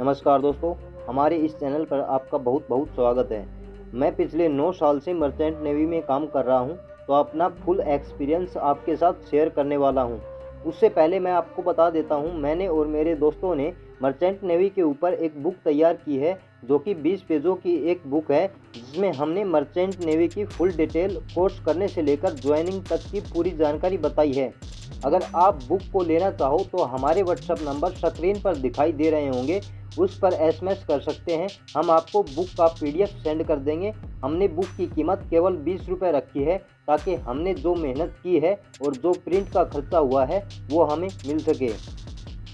नमस्कार दोस्तों, हमारे इस चैनल पर आपका बहुत बहुत स्वागत है। मैं पिछले 9 साल से मर्चेंट नेवी में काम कर रहा हूं, तो अपना फुल एक्सपीरियंस आपके साथ शेयर करने वाला हूं। उससे पहले मैं आपको बता देता हूं, मैंने और मेरे दोस्तों ने मर्चेंट नेवी के ऊपर एक बुक तैयार की है, जो कि 20 पेजों की एक बुक है, जिसमें हमने मर्चेंट नेवी की फुल डिटेल कोर्स करने से लेकर ज्वाइनिंग तक की पूरी जानकारी बताई है। अगर आप बुक को लेना चाहो तो हमारे व्हाट्सएप नंबर स्क्रीन पर दिखाई दे रहे होंगे, उस पर एसएमएस कर सकते हैं। हम आपको बुक का पीडीएफ सेंड कर देंगे। हमने बुक की कीमत केवल 20 रुपये रखी है, ताकि हमने जो मेहनत की है और जो प्रिंट का खर्चा हुआ है वो हमें मिल सके।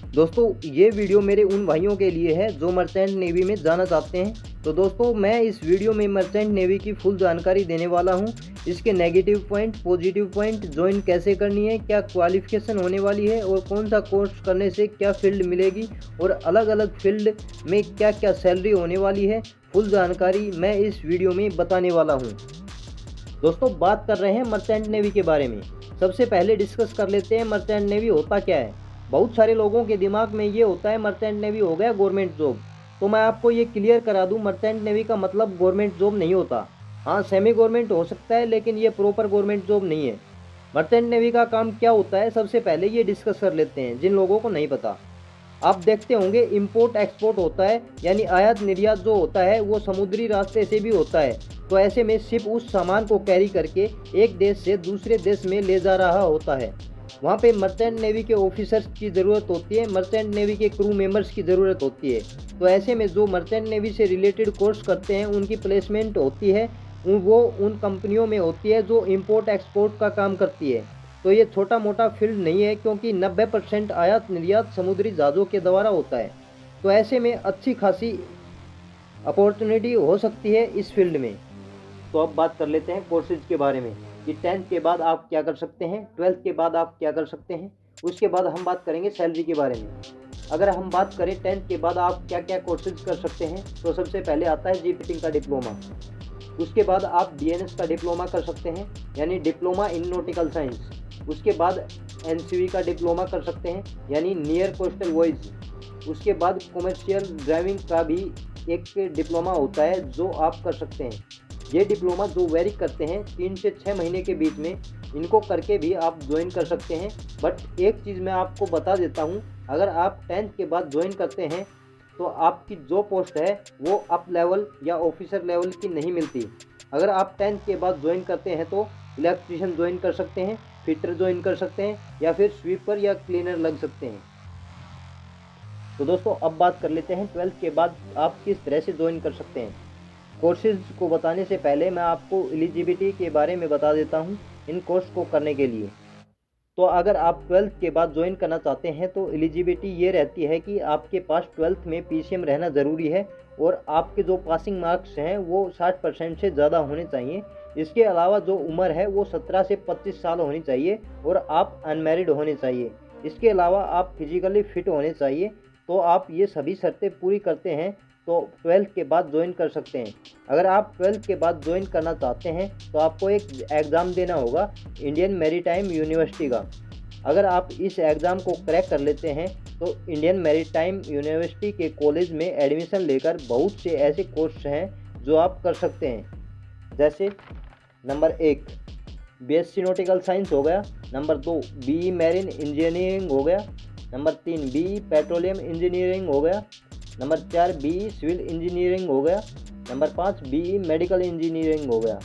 दोस्तों, ये वीडियो मेरे उन भाइयों के लिए है जो मर्चेंट नेवी में जाना चाहते हैं। तो दोस्तों, मैं इस वीडियो में मर्चेंट नेवी की फुल जानकारी देने वाला हूं। इसके negative point, positive point, join कैसे करनी है, क्या क्वालिफिकेशन होने वाली है और कौन सा कोर्स करने से क्या फील्ड मिलेगी और अलग अलग फील्ड में क्या क्या सैलरी होने वाली है, फुल जानकारी मैं इस वीडियो में बताने वाला हूँ। दोस्तों, बात कर रहे हैं मर्चेंट नेवी के बारे में। सबसे पहले डिस्कस कर लेते हैं मर्चेंट नेवी होता क्या है। बहुत सारे लोगों के दिमाग में ये होता है मर्चेंट नेवी हो गया गवर्नमेंट जॉब। तो मैं आपको ये क्लियर करा दूं, मर्चेंट नेवी का मतलब गवर्नमेंट जॉब नहीं होता। हाँ, सेमी गवर्नमेंट हो सकता है, लेकिन ये प्रॉपर गवर्नमेंट जॉब नहीं है। मर्चेंट नेवी का काम क्या होता है, सबसे पहले ये डिस्कस कर लेते हैं जिन लोगों को नहीं पता। आप देखते होंगे इंपोर्ट एक्सपोर्ट होता है, यानी आयात निर्यात जो होता है वो समुद्री रास्ते से भी होता है। तो ऐसे में शिप उस सामान को कैरी करके एक देश से दूसरे देश में ले जा रहा होता है। वहाँ पे मर्चेंट नेवी के ऑफिसर्स की ज़रूरत होती है, मर्चेंट नेवी के क्रू मेंबर्स की ज़रूरत होती है। तो ऐसे में जो मर्चेंट नेवी से रिलेटेड कोर्स करते हैं उनकी प्लेसमेंट होती है, वो उन कंपनियों में होती है जो इंपोर्ट एक्सपोर्ट का काम करती है। तो ये छोटा मोटा फील्ड नहीं है, क्योंकि 90% आयात निर्यात समुद्री जहाज़ों के द्वारा होता है। तो ऐसे में अच्छी खासी अपॉर्चुनिटी हो सकती है इस फील्ड में। तो अब बात कर लेते हैं कोर्सेज के बारे में, कि 10th के बाद आप क्या कर सकते हैं, 12th के बाद आप क्या कर सकते हैं। उसके बाद हम बात करेंगे सैलरी के बारे में। अगर हम बात करें 10th के बाद आप क्या क्या कोर्सेज कर सकते हैं, तो सबसे पहले आता है जी फिटिंग का डिप्लोमा। उसके बाद आप डीएनएस का डिप्लोमा कर सकते हैं, यानी डिप्लोमा इन नॉटिकल साइंस। उसके बाद एनसीवी का डिप्लोमा कर सकते हैं, यानी नियर कोस्टल वॉइस। उसके बाद कॉमर्शियल ड्राइविंग का भी एक डिप्लोमा होता है जो आप कर सकते हैं। ये डिप्लोमा जो वेरी करते हैं 3 से 6 महीने के बीच में, इनको करके भी आप ज्वाइन कर सकते हैं। बट एक चीज़ मैं आपको बता देता हूँ, अगर आप 10th के बाद ज्वाइन करते हैं तो आपकी जो पोस्ट है वो अप लेवल या ऑफिसर लेवल की नहीं मिलती। अगर आप 10th के बाद ज्वाइन करते हैं तो इलेक्ट्रीशियन ज्वाइन कर सकते हैं, फिटर ज्वाइन कर सकते हैं, या फिर स्वीपर या क्लीनर लग सकते हैं। तो दोस्तों, अब बात कर लेते हैं 12th के बाद आप किस तरह से ज्वाइन कर सकते हैं। कोर्सेज को बताने से पहले मैं आपको एलिजिबिलिटी के बारे में बता देता हूं इन कोर्स को करने के लिए। तो अगर आप 12th के बाद ज्वाइन करना चाहते हैं तो एलिजिबिलिटी ये रहती है कि आपके पास 12th में पीसीएम रहना ज़रूरी है, और आपके जो पासिंग मार्क्स हैं वो 60% से ज़्यादा होने चाहिए। इसके अलावा जो उम्र है वो 17 से 25 साल होनी चाहिए, और आप अनमैरिड होने चाहिए। इसके अलावा आप फिजिकली फिट होने चाहिए। तो आप ये सभी शर्तें पूरी करते हैं तो 12th के बाद ज्वाइन कर सकते हैं। अगर आप 12th के बाद ज्वाइन करना चाहते हैं तो आपको एक एग्ज़ाम देना होगा इंडियन मैरीटाइम यूनिवर्सिटी का। अगर आप इस एग्ज़ाम को क्रैक कर लेते हैं तो इंडियन मैरीटाइम यूनिवर्सिटी के कॉलेज में एडमिशन लेकर बहुत से ऐसे कोर्स हैं जो आप कर सकते हैं। जैसे नंबर 1 बीएससी नॉटिकल साइंस हो गया, नंबर 2 बीई मैरीन इंजीनियरिंग हो गया, नंबर 3 बीई पेट्रोलियम इंजीनियरिंग हो गया, नंबर 4 बीई सिविल इंजीनियरिंग हो गया, नंबर 5 बीई मेडिकल इंजीनियरिंग हो गया।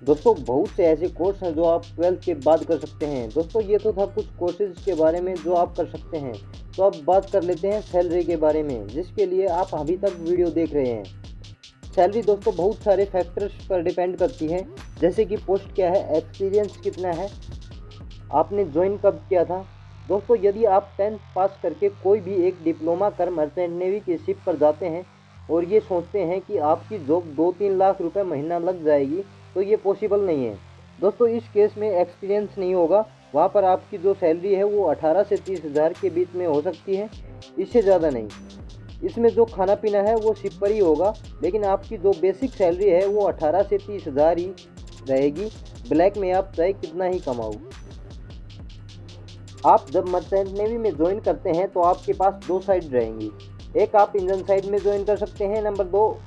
दोस्तों, बहुत से ऐसे कोर्स हैं जो आप 12th के बाद कर सकते हैं। दोस्तों, ये तो था कुछ कोर्सेज के बारे में जो आप कर सकते हैं। तो अब बात कर लेते हैं सैलरी के बारे में, जिसके लिए आप अभी तक वीडियो देख रहे हैं। सैलरी दोस्तों बहुत सारे फैक्टर्स पर डिपेंड करती है, जैसे कि पोस्ट क्या है, एक्सपीरियंस कितना है, आपने ज्वाइन कब किया था। दोस्तों, यदि आप 10th पास करके कोई भी एक डिप्लोमा कर मर्चेंट नेवी की शिप पर जाते हैं और ये सोचते हैं कि आपकी जॉब 2-3 लाख रुपए महीना लग जाएगी, तो ये पॉसिबल नहीं है। दोस्तों, इस केस में एक्सपीरियंस नहीं होगा। वहाँ पर आपकी जो सैलरी है वो 18 से 30 हज़ार के बीच में हो सकती है, इससे ज़्यादा नहीं। इसमें जो खाना पीना है वो शिप पर ही होगा, लेकिन आपकी जो बेसिक सैलरी है वो 18 से 30 हज़ार ही रहेगी। ब्लैक में आप चाहे कितना ही कमाओ। आप जब मर्चेंट नेवी में ज्वाइन करते हैं तो आपके पास दो साइड रहेंगी। एक आप इंजन साइड में ज्वाइन कर सकते हैं, नंबर दो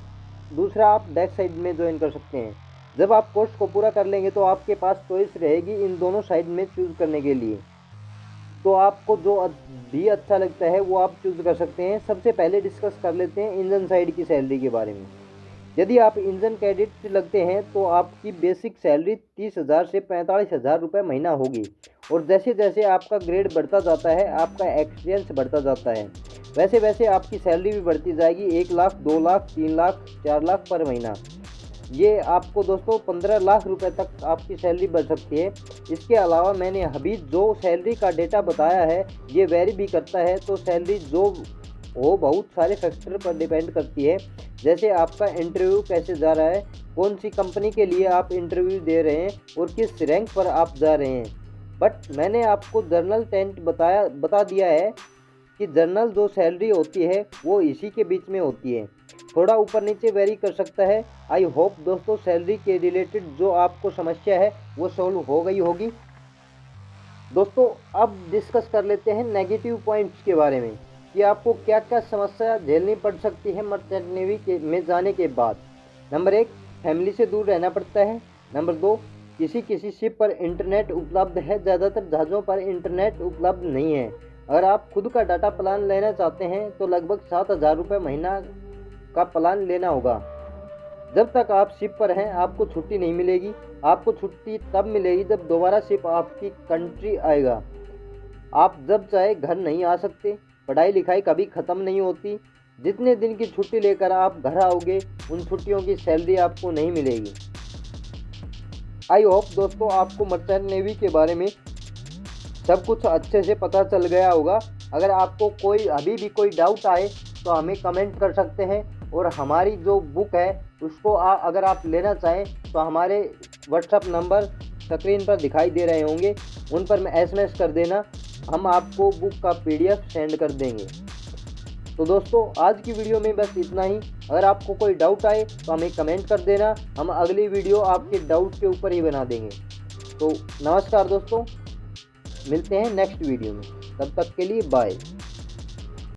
दूसरा आप डेक साइड में ज्वाइन कर सकते हैं। जब आप कोर्स को पूरा कर लेंगे तो आपके पास चॉइस रहेगी इन दोनों साइड में चूज़ करने के लिए। तो आपको जो भी अच्छा लगता है वो आप चूज़ कर सकते हैं। सबसे पहले डिस्कस कर लेते हैं इंजन साइड की सैलरी के बारे में। यदि आप इंजन कैडेट लगते हैं तो आपकी बेसिक सैलरी 30,000 से 45,000 रुपये महीना होगी, और जैसे जैसे आपका ग्रेड बढ़ता जाता है, आपका एक्सपीरियंस बढ़ता जाता है, वैसे वैसे आपकी सैलरी भी बढ़ती जाएगी। 1 लाख, 2 लाख, 3 लाख, 4 लाख पर महीना। ये आपको दोस्तों 15 लाख रुपए तक आपकी सैलरी बढ़ सकती है। इसके अलावा मैंने अभी जो सैलरी का डेटा बताया है ये वेरी भी करता है, तो सैलरी जो वो बहुत सारे फैक्टर पर डिपेंड करती है। जैसे आपका इंटरव्यू कैसे जा रहा है, कौन सी कंपनी के लिए आप इंटरव्यू दे रहे हैं और किस रैंक पर आप जा रहे हैं। बट मैंने आपको जर्नल टेंट बता दिया है कि जर्नल जो सैलरी होती है वो इसी के बीच में होती है, थोड़ा ऊपर नीचे वेरी कर सकता है। आई होप दोस्तों सैलरी के रिलेटेड जो आपको समस्या है वो सॉल्व हो गई होगी। दोस्तों अब डिस्कस कर लेते हैं नेगेटिव पॉइंट्स के बारे में कि आपको क्या क्या समस्या झेलनी पड़ सकती है मर्चेंट नेवी में जाने के बाद। नंबर 1, फैमिली से दूर रहना पड़ता है। नंबर 2, किसी किसी शिप पर इंटरनेट उपलब्ध है, ज़्यादातर जहाज़ों पर इंटरनेट उपलब्ध नहीं है। अगर आप खुद का डाटा प्लान लेना चाहते हैं तो लगभग 7,000 रुपये महीना का प्लान लेना होगा। जब तक आप शिप पर हैं आपको छुट्टी नहीं मिलेगी। आपको छुट्टी तब मिलेगी जब दोबारा शिप आपकी कंट्री आएगा। आप जब चाहे घर नहीं आ सकते। पढ़ाई लिखाई कभी ख़त्म नहीं होती। जितने दिन की छुट्टी लेकर आप घर आओगे उन छुट्टियों की सैलरी आपको नहीं मिलेगी। आई होप दोस्तों आपको मर्चेंट नेवी के बारे में सब कुछ अच्छे से पता चल गया होगा। अगर आपको अभी भी कोई डाउट आए तो हमें कमेंट कर सकते हैं, और हमारी जो बुक है उसको अगर आप लेना चाहें तो हमारे व्हाट्सएप नंबर स्क्रीन पर दिखाई दे रहे होंगे, उन पर SMS कर देना, हम आपको बुक का PDF सेंड कर देंगे। तो दोस्तों आज की वीडियो में बस इतना ही। अगर आपको कोई डाउट आए तो हमें कमेंट कर देना, हम अगली वीडियो आपके डाउट के ऊपर ही बना देंगे। तो नमस्कार दोस्तों, मिलते हैं नेक्स्ट वीडियो में, तब तक के लिए बाय।